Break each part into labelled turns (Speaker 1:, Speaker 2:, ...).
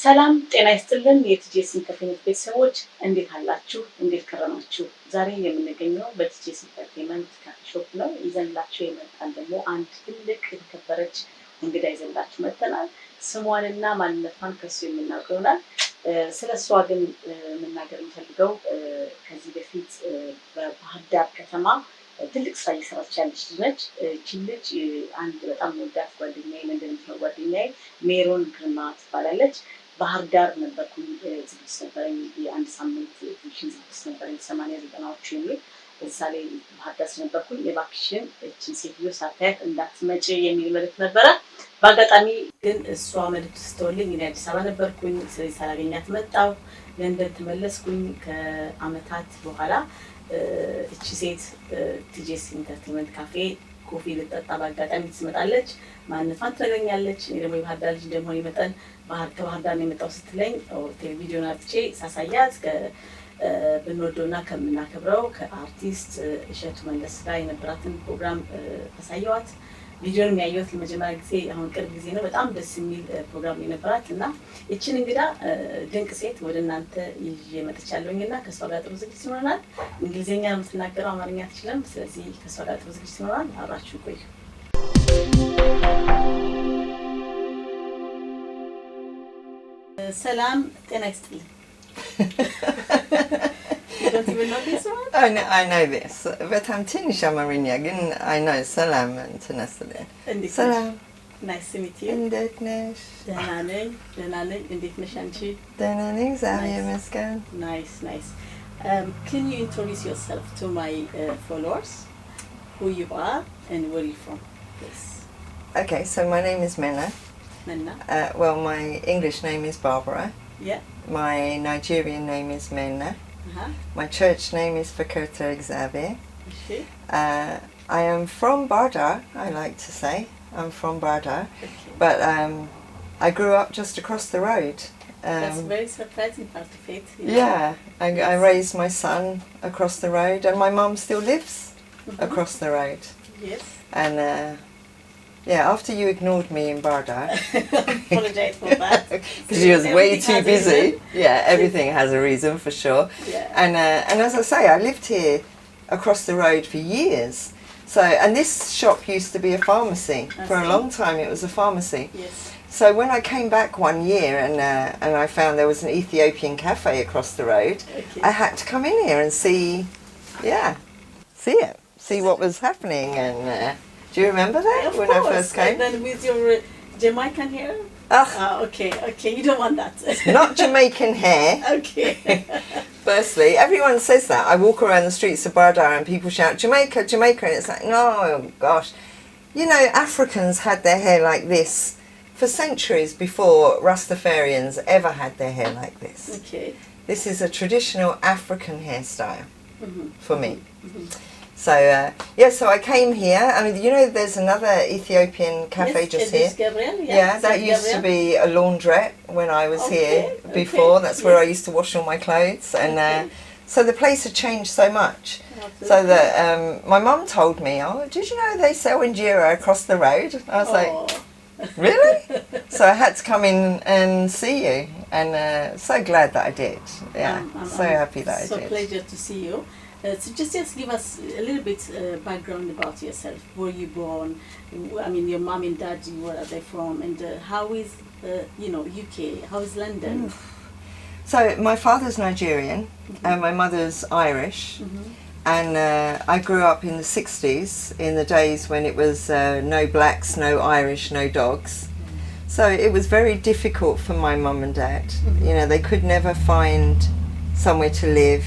Speaker 1: ሰላም ጤና ይስጥልን የቲጂኤስ ኢንተርቴይንመንት ቤተሰቦች እንዴት አላችሁ? እንዴት ከረማችሁ? ዛሬ የምንገኘው በቲጂኤስ ኢንተርቴይንመንት ካፌ ሾፕ ነው። ይዘንላችሁ የመጣን ደግሞ አንድ ትልቅ የተከበረች እንግዳ ይዘንላችሁ መጥተናል። ስሟንና ማንነቷን ከሱ የምናውቀው ይሆናል። ስለሷ ግን መናገር የምፈልገው ከዚህ በፊት በባህር ዳር ከተማ ትልቅ ስራ እየሰራች ያለች ልጅ ነች። ይህች ልጅ አንድ በጣም ወዳት ጓደኛዬ እንደምትለው ጓደኛዬ ሜሮን ግርማ ትባላለች። ባህር ዳር ነበርኩኝ ዝግጅት ነበረኝ፣ የአንድ ሳምንት ቴሌቪዥን ዝግጅት ነበረኝ 80-90ዎቹ የሚል እዛ ላይ ባህር ዳር ስለነበርኩኝ የባክሽን እችን ሴትዮ ሳታያት እንዳትመጪ የሚል መልዕክት ነበረ። በአጋጣሚ ግን እሷ መልዕክት ስትወልኝ እኔ አዲስ አበባ ነበርኩኝ። ስለዚህ ሳላገኛት መጣሁ። ለንደን ተመለስኩኝ። ከአመታት በኋላ እቺ ሴት ቲጂኤስ ኢንተርቴይንመንት ካፌ ኮፊ ልጠጣ በአጋጣሚ ትመጣለች። ማንነቷን ትነግረኛለች። እኔ ደግሞ የባህር ዳር ልጅ እንደመሆኔ መጠን ከባህር ዳር ነው የመጣው ስትለኝ ቴሌቪዥን አጥቼ ሳሳያት ብንወደውና ከምናከብረው ከአርቲስት እሸቱ መለስ ጋር የነበራትን ፕሮግራም አሳየዋት። ቪዲዮን ያየሁት ለመጀመሪያ ጊዜ አሁን ቅርብ ጊዜ ነው። በጣም ደስ የሚል ፕሮግራም የነበራት እና እቺን እንግዳ ድንቅ ሴት ወደ እናንተ ይዤ መጥቻለሁኝና ከሷ ጋር ጥሩ ዝግጅት ይኖረናል። እንግሊዝኛ ነው የምትናገረው፣ አማርኛ አትችልም። ስለዚህ ከሷ ጋር ጥሩ ዝግጅት ይኖረናል። አብራችሁ ቆዩ። ሰላም ጤና ይስጥልኝ። Don't even know this one?
Speaker 2: I know this, but I'm ትንሽ አማርኛ ግን I know ሰላም ትነስልኝ። ሰላም
Speaker 1: Nice to meet you.
Speaker 2: እንዴት ነሽ?
Speaker 1: ደህና ነኝ። እንዴት ነሽ አንቺ?
Speaker 2: ደህና ነኝ እግዚአብሔር ይመስገን።
Speaker 1: Nice. Can you introduce yourself to my followers? Who you are and where you're from, please?
Speaker 2: Okay, so my name is Menna. Well, my English name is Barbara.
Speaker 1: Yeah.
Speaker 2: My Nigerian name is Menna.
Speaker 1: Uh-huh.
Speaker 2: My church name is Fakirta Xavier.
Speaker 1: Okay.
Speaker 2: I am from Bahir, I like to say. I'm from Bahir,
Speaker 1: Okay.
Speaker 2: but I grew up just across the road.
Speaker 1: That's very surprising part of it.
Speaker 2: Yeah, I raised my son across the road, and my mum still lives across the road.
Speaker 1: Yes.
Speaker 2: And yeah, after you ignored me in Bahir,
Speaker 1: Apologize for that.
Speaker 2: because she was way too busy. Yeah, everything has a reason for sure.
Speaker 1: Yeah.
Speaker 2: And as I say, I lived here across the road for years. So, and this shop used to be a pharmacy. For a long time it was a pharmacy.
Speaker 1: Yes.
Speaker 2: So when I came back one year and I found there was an Ethiopian cafe across the road,
Speaker 1: Okay.
Speaker 2: I had to come in here and see what was happening. And do you remember that
Speaker 1: Of
Speaker 2: when
Speaker 1: course.
Speaker 2: I first came?
Speaker 1: And then with your Jamaican hair? Okay, you don't want that.
Speaker 2: Not Jamaican hair.
Speaker 1: Okay.
Speaker 2: Firstly, everyone says that. I walk around the streets of Bahir and people shout, Jamaica, and it's like, no, gosh. You know, Africans had their hair like this for centuries before Rastafarians ever had their hair like this.
Speaker 1: Okay.
Speaker 2: This is a traditional African hairstyle for me.
Speaker 1: Mm-hmm.
Speaker 2: So, so I came here. I mean, you know, there's another Ethiopian cafe just here.
Speaker 1: Gabriel,
Speaker 2: Yeah, that used to be a laundrette when I was here before. That's where I used to wash all my clothes. And so the place had changed so much. So that my mum told me, oh, did you know they sell injera across the road? I was like, really? So I had to come in and see you. And so glad that I did. Yeah, so happy that I did.
Speaker 1: So pleasure to see you. So just give us a little bit background about yourself. Were you born? I mean, your mom and dad, where are they from? And how is, UK? How is London?
Speaker 2: So my father's Nigerian and my mother's Irish. And I grew up in the 60s, in the days when it was no blacks, no Irish, no dogs. So it was very difficult for my mum and dad. You know, they could never find somewhere to live.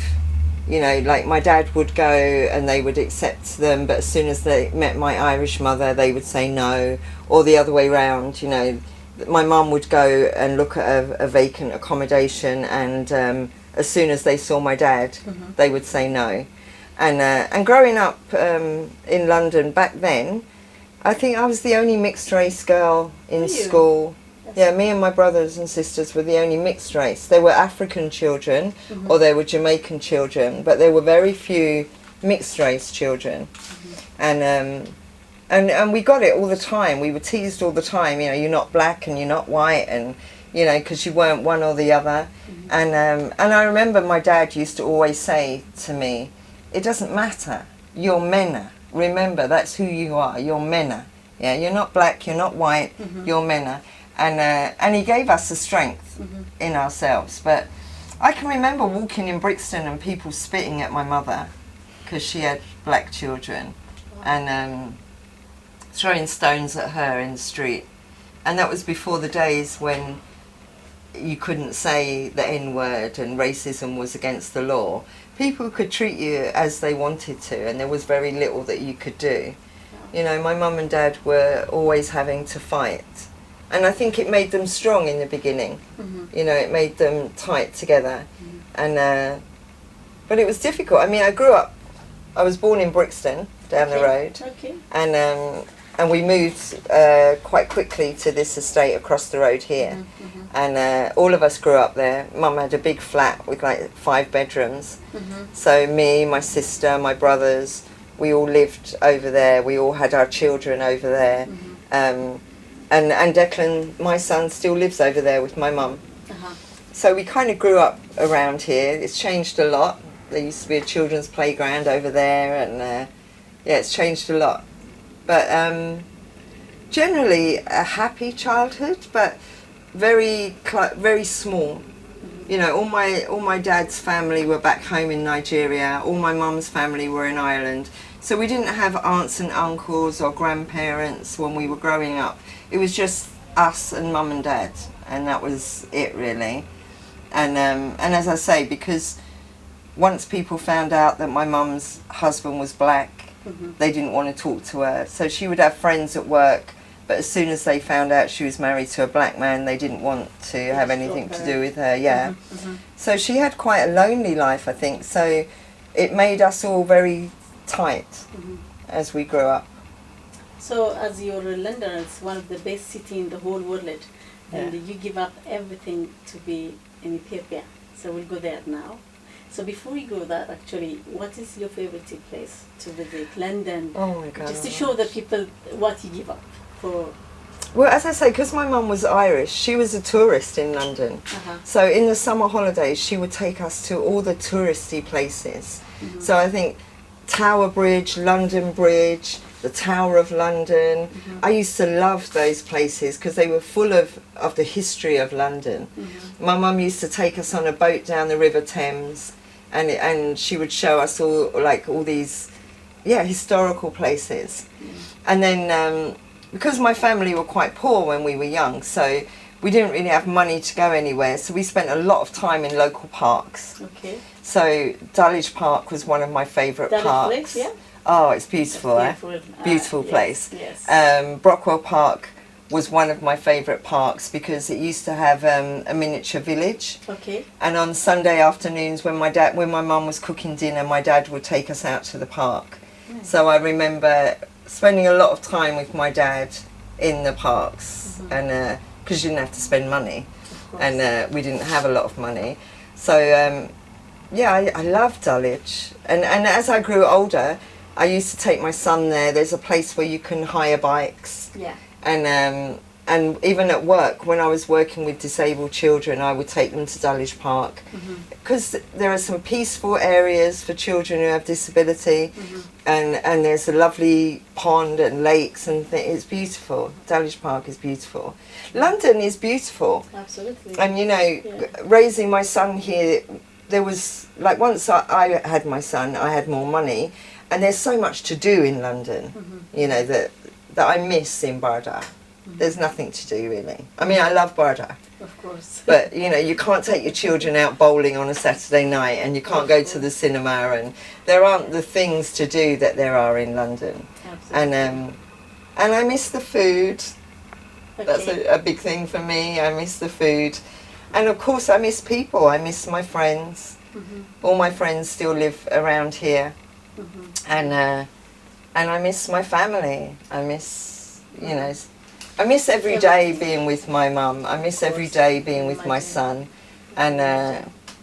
Speaker 2: You know, like my dad would go and they would accept them, but as soon as they met my Irish mother, they would say no, or the other way round. You know, my mum would go and look at a vacant accommodation, and as soon as they saw my dad, they would say no. And growing up in London back then, I think I was the only mixed race girl in school. Yeah, me and my brothers and sisters were the only mixed race. There were African children or there were Jamaican children, but there were very few mixed race children. And we got it all the time. We were teased all the time, you know, you're not black and you're not white and you know, because you weren't one or the other. And I remember my dad used to always say to me, it doesn't matter, you're mena. Remember, that's who you are, you're mena. Yeah, you're not black, you're not white, you're mena. And he gave us the strength in ourselves. But I can remember walking in Brixton and people spitting at my mother because she had black children, and throwing stones at her in the street. And that was before the days when you couldn't say the N-word and racism was against the law. People could treat you as they wanted to, and there was very little that you could do. You know, my mum and dad were always having to fight. And I think it made them strong in the beginning. You know, it made them tight together. And but it was difficult. I mean, I was born in Brixton, down the road. And we moved quite quickly to this estate across the road here. And all of us grew up there. Mum had a big flat with like 5 bedrooms. So me, my sister, my brothers, we all lived over there. We all had our children over there. And Declan, my son, still lives over there with my mum. So we kind of grew up around here. It's changed a lot. There used to be a children's playground over there, and yeah, it's changed a lot. But generally a happy childhood, but very small. You know, all my dad's family were back home in Nigeria. All my mum's family were in Ireland. So we didn't have aunts and uncles or grandparents when we were growing up. It was just us and mum and dad, and that was it really. And as I say, because once people found out that my mum's husband was black, they didn't want to talk to her. So she would have friends at work, but as soon as they found out she was married to a black man, they didn't want to have anything to do with her. Yeah. So she had quite a lonely life, I think. So it made us all very tight as we grew up.
Speaker 1: So as you're in London, it's one of the best city in the whole world, and you give up everything to be in Ethiopia. So we'll go there now. So before we go there, actually, what is your favorite place to visit? London.
Speaker 2: Oh my God.
Speaker 1: Just to show the people what you give up for.
Speaker 2: Well, as I say, because my mum was Irish, she was a tourist in London. So in the summer holidays, she would take us to all the touristy places. So I think Tower Bridge, London Bridge, the Tower of London. I used to love those places because they were full of the history of London. My mum used to take us on a boat down the River Thames, and she would show us all these historical places. And then because my family were quite poor when we were young, so we didn't really have money to go anywhere, so we spent a lot of time in local parks. So Dulwich Park was one of my favourite parks. Oh, it's beautiful, beautiful place. Brockwell Park was one of my favourite parks because it used to have a miniature village. And on Sunday afternoons when my mum was cooking dinner, my dad would take us out to the park. So I remember spending a lot of time with my dad in the parks, and because you didn't have to spend money, and we didn't have a lot of money. So I loved Dulwich. And as I grew older, I used to take my son there. There's a place where you can hire bikes. And even at work, when I was working with disabled children, I would take them to Dulwich Park because there are some peaceful areas for children who have disability, and there's a lovely pond and lakes and it's beautiful. Dulwich Park is beautiful. London is beautiful.
Speaker 1: Absolutely.
Speaker 2: And you know, raising my son here, there was like once I had my son, I had more money, and there's so much to do in London, you know, that I miss in Bahir Dar. There's nothing to do really. I mean, I love Bahir Dar.
Speaker 1: Of course.
Speaker 2: But you know, you can't take your children out bowling on a Saturday night, and you can't go to the cinema, and there aren't the things to do that there are in London.
Speaker 1: Absolutely.
Speaker 2: And I miss the food. That's a big thing for me. I miss the food. And of course I miss people. I miss my friends. All my friends still live around here. And I miss my family. I miss, you know, I miss every day being with my mum. I miss every day being with my son. And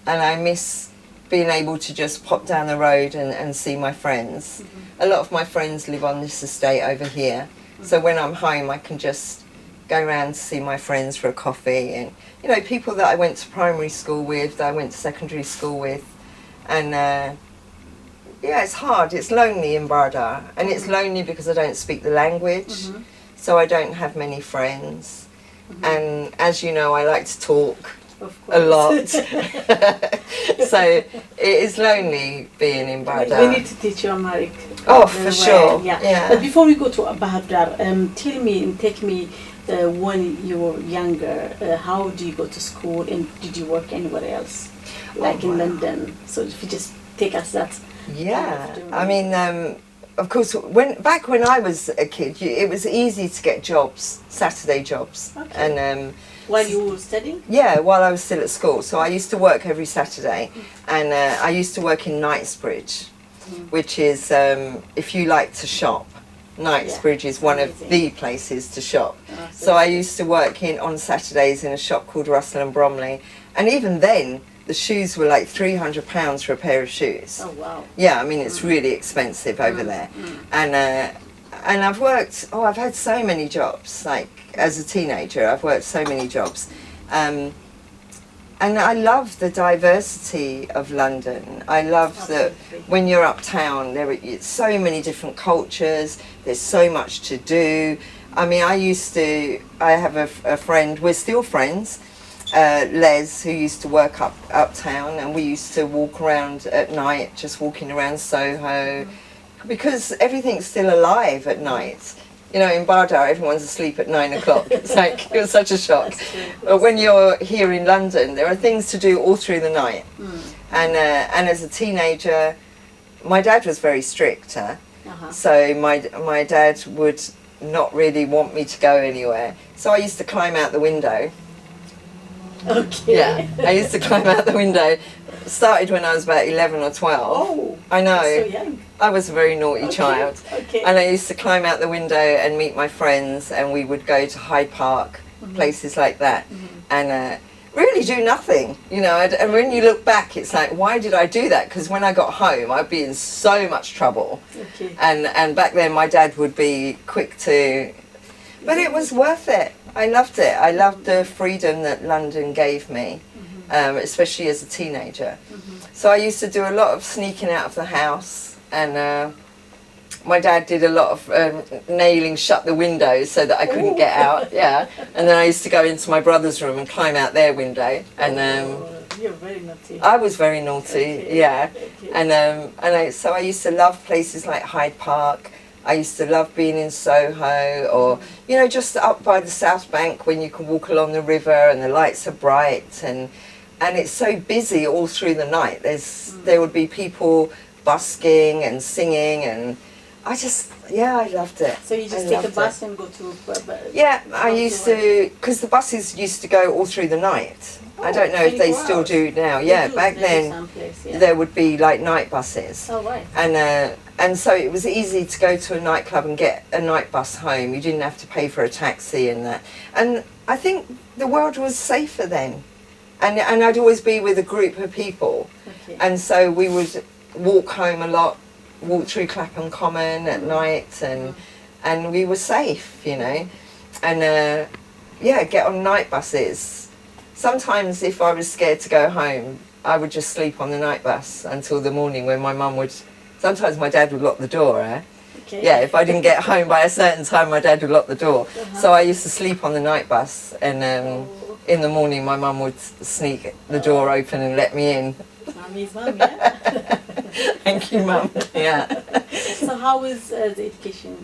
Speaker 2: I miss being able to just pop down the road and see my friends. A lot of my friends live on this estate over here. So when I'm home, I can just go around to see my friends for a coffee, and you know, people that I went to primary school with, that I went to secondary school with, and yeah, it's hard. It's lonely in Bahir Dar, and it's lonely because I don't speak the language, so I don't have many friends. And as you know, I like to talk a lot, so it is lonely being in Bahir Dar.
Speaker 1: We need to teach you Amharic.
Speaker 2: Oh, for sure.
Speaker 1: Yeah. But before we go to Bahir Dar, tell me and take me when you were younger. How do you go to school, and did you work anywhere else, like in London? So if you just take us that.
Speaker 2: Yeah, I mean, of course, back when I was a kid, it was easy to get jobs, Saturday jobs, and
Speaker 1: while you were studying.
Speaker 2: Yeah, while I was still at school. So I used to work every Saturday, and I used to work in Knightsbridge, which is if you like to shop. Knightsbridge is one of the places to shop. So I used to work on Saturdays in a shop called Russell and Bromley, and even then the shoes were like £300 for a pair of shoes.
Speaker 1: Oh wow!
Speaker 2: Yeah, I mean it's really expensive over there, and I've worked. Oh, I've had so many jobs. Like as a teenager, I've worked so many jobs, and I love the diversity of London. I love that when you're uptown, there are so many different cultures. There's so much to do. I mean, I have a friend. We're still friends. Les, who used to work uptown, and we used to walk around at night, just walking around Soho, because everything's still alive at night. You know, in Bahir Dar, everyone's asleep at 9 o'clock. It's like, it was such a shock. But when you're here in London, there are things to do all through the night. And as a teenager, my dad was very strict, so my dad would not really want me to go anywhere. So I used to climb out the window.
Speaker 1: Okay.
Speaker 2: Yeah, I used to climb out the window. Started when I was about 11 or 12.
Speaker 1: Oh,
Speaker 2: I know.
Speaker 1: so young.
Speaker 2: I was a very naughty child.
Speaker 1: Okay.
Speaker 2: And I used to climb out the window and meet my friends, and we would go to Hyde Park, places like that, and really do nothing, you know. And when you look back, it's like, why did I do that? Because when I got home, I'd be in so much trouble.
Speaker 1: Okay.
Speaker 2: And back then, my dad would be quick to... But it was worth it. I loved it. I loved the freedom that London gave me, especially as a teenager. So I used to do a lot of sneaking out of the house, and my dad did a lot of nailing shut the windows so that I couldn't get out. Yeah, and then I used to go into my brother's room and climb out their window. And
Speaker 1: you're very naughty.
Speaker 2: I was very naughty. Okay. Yeah, okay. So I used to love places like Hyde Park. I used to love being in Soho, or you know, just up by the South Bank when you can walk along the river and the lights are bright, and it's so busy all through the night. There would be people busking and singing, and I loved it.
Speaker 1: So you just take a bus and go to...
Speaker 2: Yeah, I used to, because the buses used to go all through the night. I don't know if they still do now. Yeah, back then there would be like night buses.
Speaker 1: Oh, right.
Speaker 2: And so it was easy to go to a nightclub and get a night bus home. You didn't have to pay for a taxi and that. And I think the world was safer then. And I'd always be with a group of people.
Speaker 1: Okay.
Speaker 2: And so we would walk home a lot, walk through Clapham Common at night, and we were safe, you know. And get on night buses. Sometimes if I was scared to go home, I would just sleep on the night bus until the morning when my mum would... Sometimes my dad would lock the door, Okay. Yeah, if I didn't get home by a certain time, my dad would lock the door. So I used to sleep on the night bus, and in the morning my mum would sneak the door open and let me in.
Speaker 1: Mummy's mum, yeah?
Speaker 2: Thank you, Mum. Yeah.
Speaker 1: So how was the education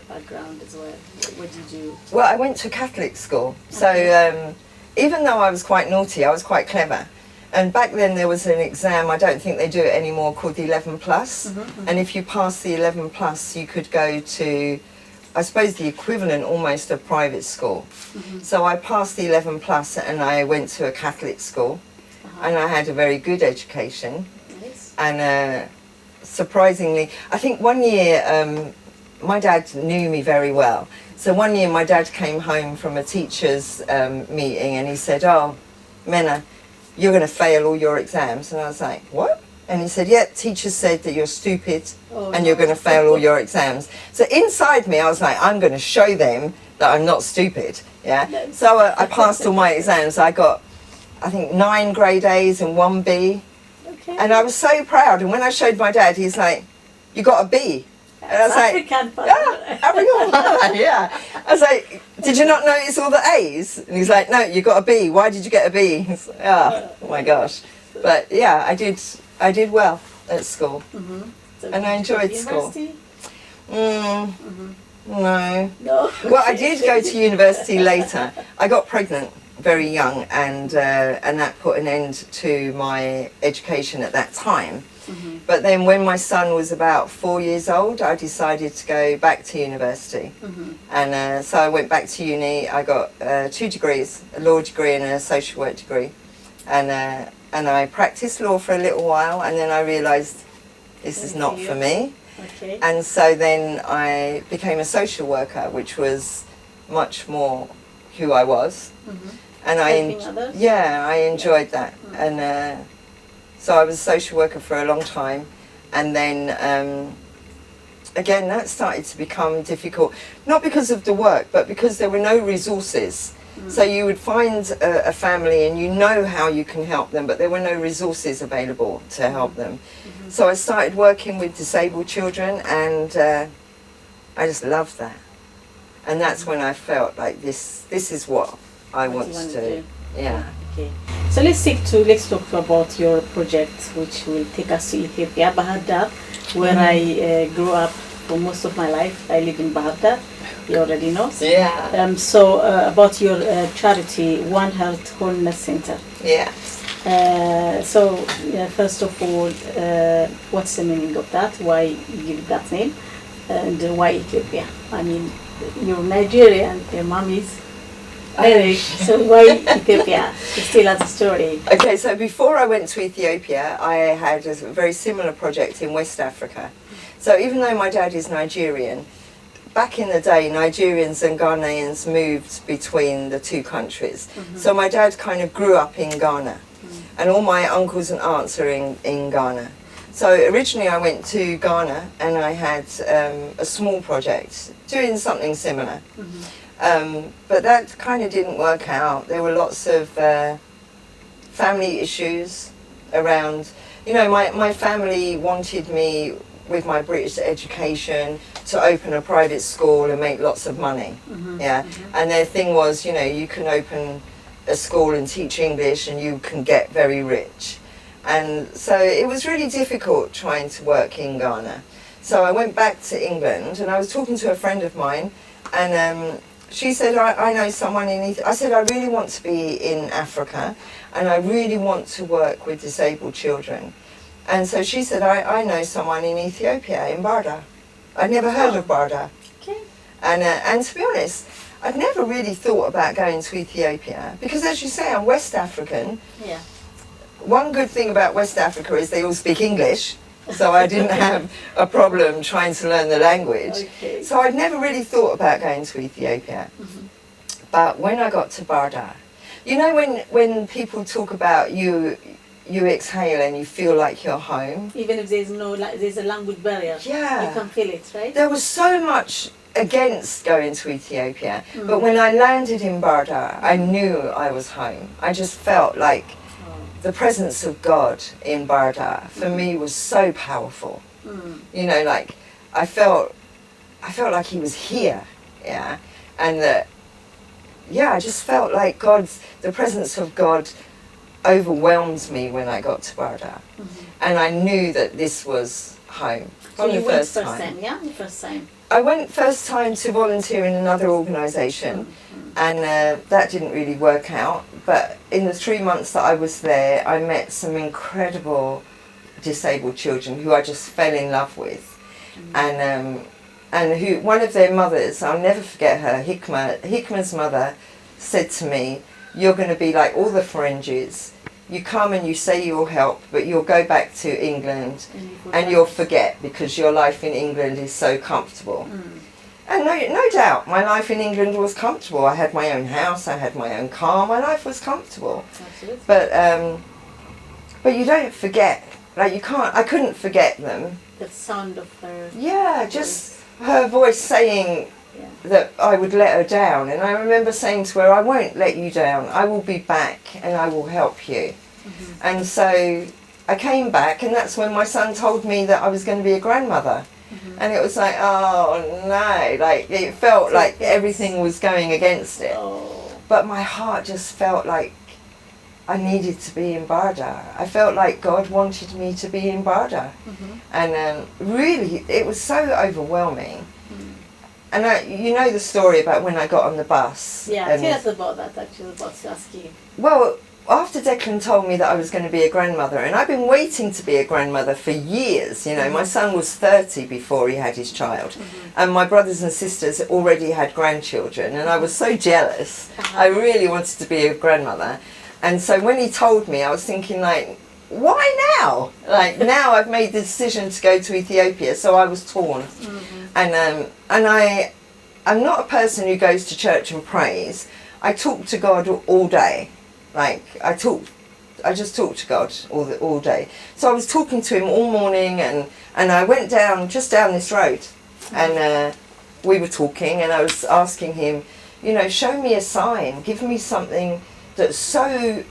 Speaker 1: background as well? What did you do?
Speaker 2: Well, I went to Catholic school, so even though I was quite naughty, I was quite clever. And back then there was an exam, I don't think they do it anymore, called the 11 Plus. And if you passed the 11 Plus, you could go to, I suppose, the equivalent almost of private school. So I passed the 11 Plus and I went to a Catholic school. And I had a very good education.
Speaker 1: Nice.
Speaker 2: And surprisingly, I think one year my dad knew me very well. So one year my dad came home from a teacher's meeting and he said, "Oh, Mena, you're going to fail all your exams." And I was like, "What?" And he said, "Yeah, teacher said that you're stupid and you're going to fail all your exams." So inside me, I was like, I'm going to show them that I'm not stupid. Yeah. So I passed all my exams. I got, I think, 9 grade A's and 1 B.
Speaker 1: Okay.
Speaker 2: And I was so proud. And when I showed my dad, he's like, "You got a B." And I was
Speaker 1: African
Speaker 2: like, "Yeah, African father, yeah." I was like, "Did you not notice all the A's?" And he's like, "No, you got a B. Why did you get a B?" It's like, oh my gosh. But yeah, I did well at school.
Speaker 1: So
Speaker 2: And I enjoyed school.
Speaker 1: university?
Speaker 2: No.
Speaker 1: No.
Speaker 2: Well, I did go to university later. I got pregnant very young, and that put an end to my education at that time. But then when my son was about 4 years old, I decided to go back to university. And so I went back to uni. I got 2 degrees, a law degree and a social work degree. And I practiced law for a little while, and then I realised this is not for me.
Speaker 1: Okay.
Speaker 2: And so then I became a social worker, which was much more who I was. And
Speaker 1: Helping others?
Speaker 2: yeah, I enjoyed that. And so I was a social worker for a long time. And then again, that started to become difficult, not because of the work, but because there were no resources. So you would find a family and you know how you can help them, but there were no resources available to help them. So I started working with disabled children, and I just loved that. And that's when I felt like this is what I want to do. Yeah.
Speaker 1: Okay. So let's talk about your project, which will take us to Ethiopia, Bahir Dar, where I grew up for most of my life. I live in Bahir Dar. You already know.
Speaker 2: Yeah.
Speaker 1: So about your charity, Heart Wholeness Centre.
Speaker 2: Yeah.
Speaker 1: So first of all, what's the meaning of that? Why you give it that name? And why Ethiopia? I mean, you're Nigerian, your mom is Irish, so why Ethiopia? Still has a story.
Speaker 2: Okay, so before I went to Ethiopia, I had a very similar project in West Africa. So even though my dad is Nigerian, back in the day, Nigerians and Ghanaians moved between the 2 countries. So my dad kind of grew up in Ghana, and all my uncles and aunts are in Ghana. So originally I went to Ghana, and I had a small project doing something similar. But that kind of didn't work out. There were lots of family issues around. You know, my family wanted me, with my British education, to open a private school and make lots of money. Yeah. And their thing was, you know, you can open a school and teach English and you can get very rich. And so it was really difficult trying to work in Ghana. So I went back to England, and I was talking to a friend of mine, and she said, I know someone in Ethiopia. I said, I really want to be in Africa, and I really want to work with disabled children. And so she said, I know someone in Ethiopia, in Bahir Dar. I'd never heard of Bahir Dar.
Speaker 1: Okay.
Speaker 2: And to be honest, I'd never really thought about going to Ethiopia, because as you say, I'm West African.
Speaker 1: Yeah.
Speaker 2: One good thing about West Africa is they all speak English, so I didn't have a problem trying to learn the language.
Speaker 1: Okay.
Speaker 2: So I'd never really thought about going to Ethiopia. But when I got to Bahir Dar, you know when people talk about you exhale and you feel like you're home?
Speaker 1: Even if there's a language barrier.
Speaker 2: Yeah.
Speaker 1: You can feel it, right?
Speaker 2: There was so much against going to Ethiopia, but when I landed in Bahir Dar, I knew I was home. I just felt like the presence of God in Bahir Dar for me was so powerful. You know, like I felt like he was here, yeah, and that, yeah, I just felt like the presence of God overwhelmed me when I got to Bahir Dar, and I knew that this was home.
Speaker 1: So you went first time, yeah, the first time.
Speaker 2: I went first time to volunteer in another organisation, and that didn't really work out. But in the 3 months that I was there, I met some incredible disabled children who I just fell in love with, and who one of their mothers, I'll never forget her, Hikma's mother, said to me, "You're going to be like all the Ferengies. You come and you say you'll help, but you'll go back to England and you'll forget because your life in England is so comfortable." And no doubt, my life in England was comfortable. I had my own house, I had my own car, my life was comfortable.
Speaker 1: Absolutely.
Speaker 2: But you don't forget. Like I couldn't forget them.
Speaker 1: The sound of her.
Speaker 2: Yeah, just her voice saying, that I would let her down. And I remember saying to her, I won't let you down. I will be back and I will help you. And so I came back, and that's when my son told me that I was going to be a grandmother. And it was like, oh no, like it felt like everything was going against it. But my heart just felt like I needed to be in Bahir Dar. I felt like God wanted me to be in Bahir Dar. And really, it was so overwhelming. And you know the story about when I got on the bus.
Speaker 1: Yeah, tell us about that actually, about asking.
Speaker 2: Well, after Declan told me that I was going to be a grandmother, and I've been waiting to be a grandmother for years, you know, my son was 30 before he had his child, and my brothers and sisters already had grandchildren, and I was so jealous. I really wanted to be a grandmother. And so when he told me, I was thinking like, why now? Like now I've made the decision to go to Ethiopia, so I was torn. And I'm not a person who goes to church and prays. I talk to God all day. Like I just talk to God all day. So I was talking to him all morning, and I went just down this road, and we were talking, and I was asking him, you know, show me a sign, give me something that's so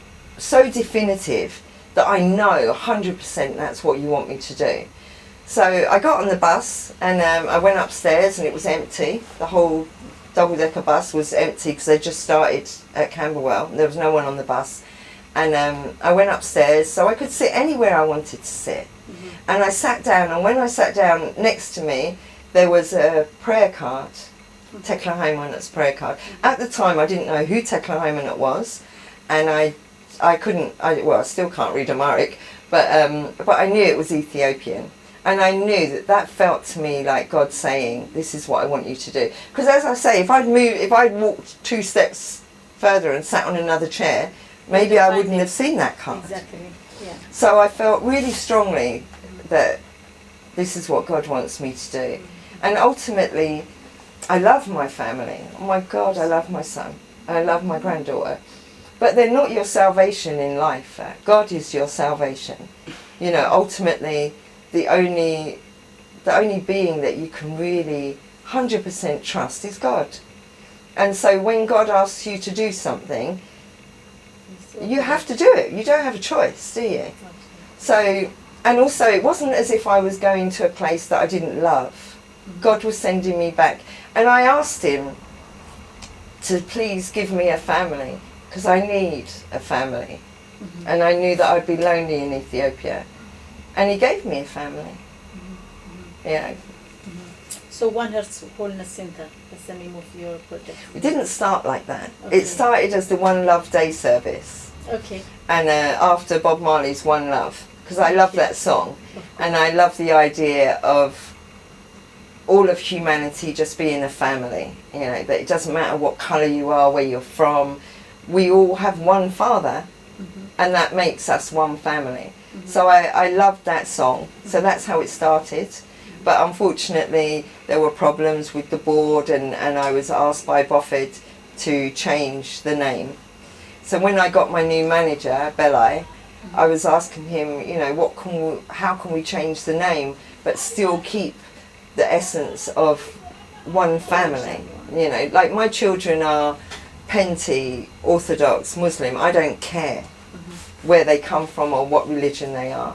Speaker 2: definitive that I know 100% that's what you want me to do. So I got on the bus, and I went upstairs, and it was empty. The whole double-decker bus was empty because they just started at Camberwell. There was no one on the bus. And I went upstairs so I could sit anywhere I wanted to sit. And I sat down, and when I sat down, next to me there was a prayer card, Tekla Heiman's prayer card. At the time I didn't know who Tekla Heiman was, and I still can't read Amharic, but I knew it was Ethiopian. And I knew that felt to me like God saying, this is what I want you to do. Because as I say, if I'd walked 2 steps further and sat on another chair, maybe I wouldn't have seen that card.
Speaker 1: Exactly, yeah.
Speaker 2: So I felt really strongly that this is what God wants me to do. And ultimately, I love my family. Oh my God, I love my son. I love my granddaughter. But they're not your salvation in life. God is your salvation. You know, ultimately, the only being that you can really 100% trust is God. And so when God asks you to do something, you have to do it. You don't have a choice, do you? So, and also it wasn't as if I was going to a place that I didn't love. God was sending me back. And I asked him to please give me a family, because I need a family. And I knew that I'd be lonely in Ethiopia. And he gave me a family. Yeah.
Speaker 1: So Heart Wholeness Centre, that's the name of your project?
Speaker 2: It didn't start like that. Okay. It started as the One Love Day service.
Speaker 1: Okay.
Speaker 2: And after Bob Marley's One Love, because I love that song. And I love the idea of all of humanity just being a family. You know, that it doesn't matter what colour you are, where you're from. We all have one father, and that makes us one family. So I loved that song. So that's how it started. But unfortunately, there were problems with the board, and I was asked by Buffett to change the name. So when I got my new manager, Belai, I was asking him, you know, how can we change the name but still keep the essence of one family? You know, like my children are Penti, Orthodox, Muslim. I don't care where they come from or what religion they are.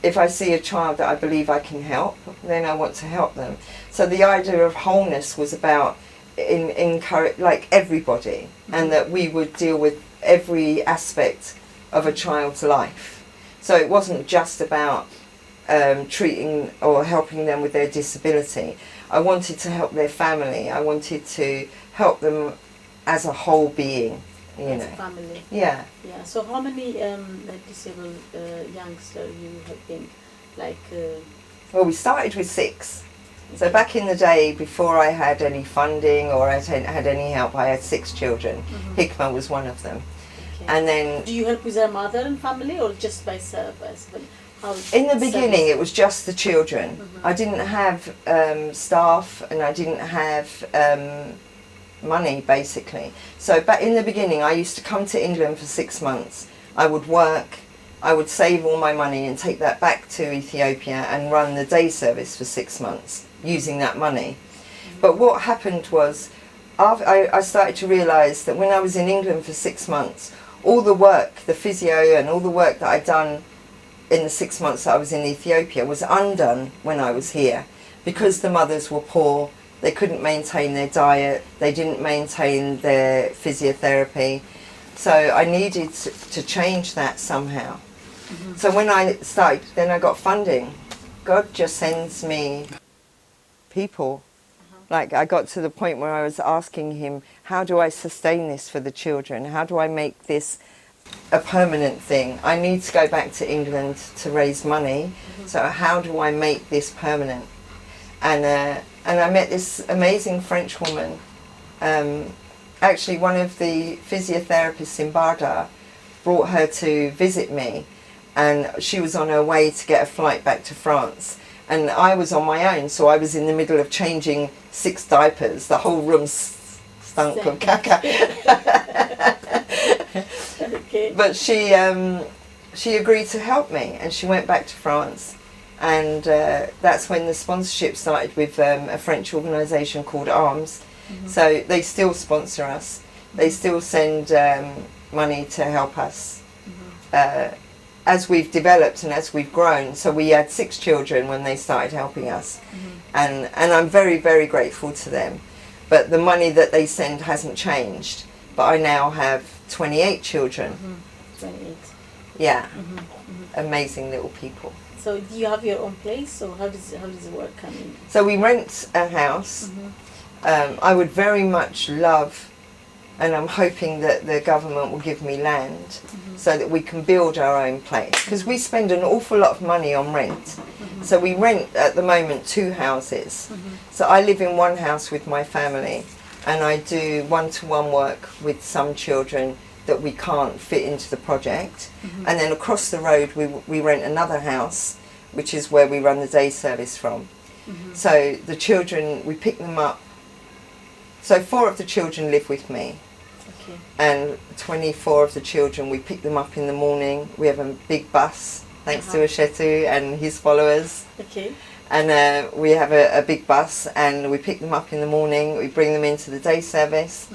Speaker 2: If I see a child that I believe I can help, then I want to help them. So the idea of wholeness was about encourage like everybody, and that we would deal with every aspect of a child's life. So it wasn't just about treating or helping them with their disability. I wanted to help their family. I wanted to help them as a whole being. You know.
Speaker 1: Family.
Speaker 2: Yeah.
Speaker 1: Yeah. So how many disabled youngsters you have been
Speaker 2: Well, we started with 6. So back in the day, before I had any funding or I had any help, I had 6 children. Hikma was one of them. Okay. And then.
Speaker 1: Do you help with their mother and family, or just by service?
Speaker 2: In the beginning, it was just the children. I didn't have staff, and I didn't have. Money, basically. So back in the beginning, I used to come to England for 6 months. I would work, I would save all my money and take that back to Ethiopia and run the day service for 6 months using that money. But what happened was, I started to realise that when I was in England for 6 months, all the work, the physio and all the work that I'd done in the 6 months that I was in Ethiopia was undone when I was here, because the mothers were poor, they couldn't maintain their diet, they didn't maintain their physiotherapy. So I needed to change that somehow. So when I started, then I got funding. God just sends me people. Like, I got to the point where I was asking him, how do I sustain this for the children? How do I make this a permanent thing? I need to go back to England to raise money. So how do I make this permanent? And I met this amazing French woman. Actually, one of the physiotherapists in Bahir Dar brought her to visit me, and she was on her way to get a flight back to France. And I was on my own, so I was in the middle of changing 6 diapers. The whole room stunk of caca.
Speaker 1: Okay.
Speaker 2: But she agreed to help me, and she went back to France. And that's when the sponsorship started with a French organisation called Arms. So they still sponsor us. They still send money to help us. As we've developed and as we've grown, so we had 6 children when they started helping us, and I'm very, very grateful to them. But the money that they send hasn't changed. But I now have 28 children.
Speaker 1: 28.
Speaker 2: Yeah, amazing little people.
Speaker 1: So do you have your own place, or how does it work? I mean,
Speaker 2: So we rent a house. I would very much love, and I'm hoping that the government will give me land so that we can build our own place, because we spend an awful lot of money on rent. So we rent at the moment 2 houses. So I live in one house with my family, and I do one-to-one work with some children that we can't fit into the project. And then across the road we rent another house, which is where we run the day service from. So the children, we pick them up. So 4 of the children live with me.
Speaker 1: okay.
Speaker 2: And 24 of the children, we pick them up in the morning. We have a big bus, thanks to Ashetu and his followers.
Speaker 1: Okay.
Speaker 2: And we have a big bus, and we pick them up in the morning. We bring them into the day service.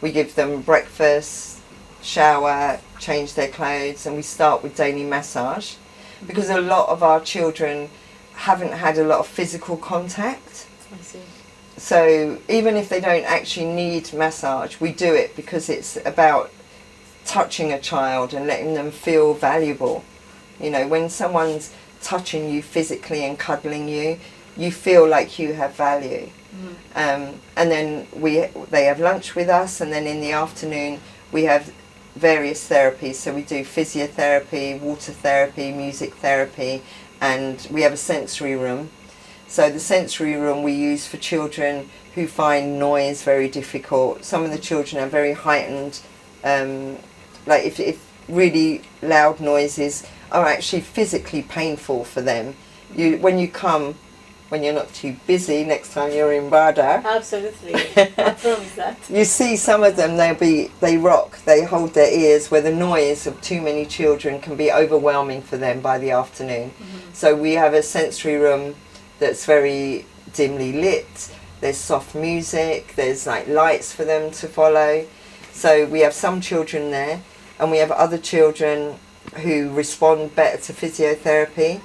Speaker 2: We give them breakfast, shower, change their clothes, and we start with daily massage, because a lot of our children haven't had a lot of physical contact.
Speaker 1: I see.
Speaker 2: So even if they don't actually need massage, we do it because it's about touching a child and letting them feel valuable. You know, when someone's touching you physically and cuddling you, you feel like you have value. And then they have lunch with us, and then in the afternoon we have various therapies. So we do physiotherapy, water therapy, music therapy, and we have a sensory room. So the sensory room we use for children who find noise very difficult. Some of the children are very heightened, like if really loud noises are actually physically painful for them. When you come, when you're not too busy, next time you're in Bahir Dar.
Speaker 1: Absolutely. I promise that.
Speaker 2: You see some of them, they rock, they hold their ears, where the noise of too many children can be overwhelming for them by the afternoon. So we have a sensory room that's very dimly lit. There's soft music, there's like lights for them to follow. So we have some children there, and we have other children who respond better to physiotherapy,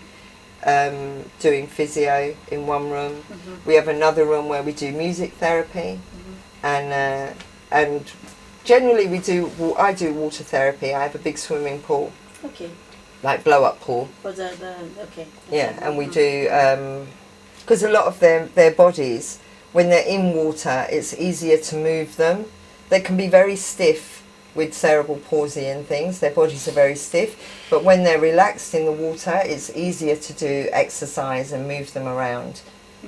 Speaker 2: doing physio in one room. We have another room where we do music therapy, and generally I do water therapy. I have a big swimming pool.
Speaker 1: Okay.
Speaker 2: Like blow-up pool.
Speaker 1: Okay.
Speaker 2: Yeah, and we do, because a lot of their bodies, when they're in water, it's easier to move them. They can be very stiff with cerebral palsy and things. Their bodies are very stiff. But when they're relaxed in the water, it's easier to do exercise and move them around.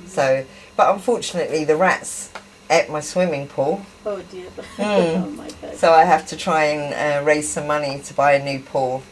Speaker 2: So, but unfortunately, the rats ate my swimming pool.
Speaker 1: Oh dear. Oh my God.
Speaker 2: So I have to try and raise some money to buy a new pool.